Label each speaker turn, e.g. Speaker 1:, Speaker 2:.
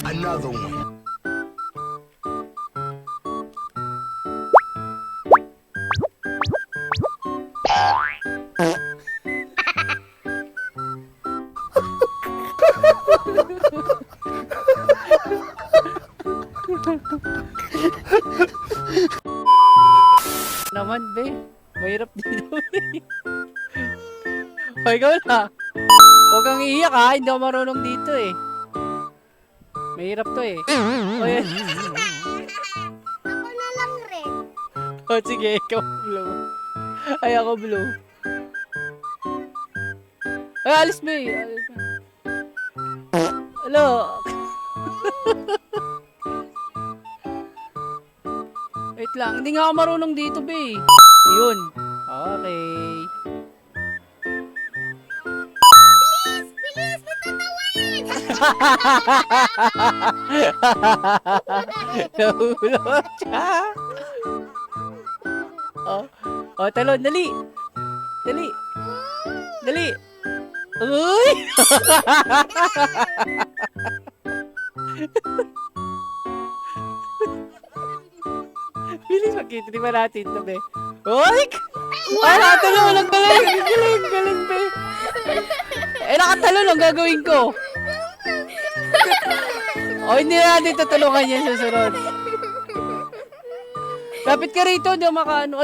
Speaker 1: Another one.
Speaker 2: Naman, be. Mahirap dito, be. O, ikaw na. Huwag kang iiyak, ha. Hindi ako marunong dito, eh. Mahirap to, eh. O, yan.
Speaker 3: Ako na lang rin.
Speaker 2: O, sige. Ikaw blue. Ay, ako blue. Ay, alis, be. Alis, be. Hello. Wait lang. Hindi nga ako marunong dito, be. Yun. Okay.
Speaker 3: Bilis! May tatawid!
Speaker 2: Nahulog siya. Oh, talon. Dali. Dali. Dali. Uy! Bilis, magkititima natin ito, be. Uy! Ay, nakatalon. Ang galing. Galing, galing, be. Eh, nakatalon. Ang gagawin ko. O, hindi na natin tutulungan yan susunod. Lapit ka rito. Hindi ako makaano.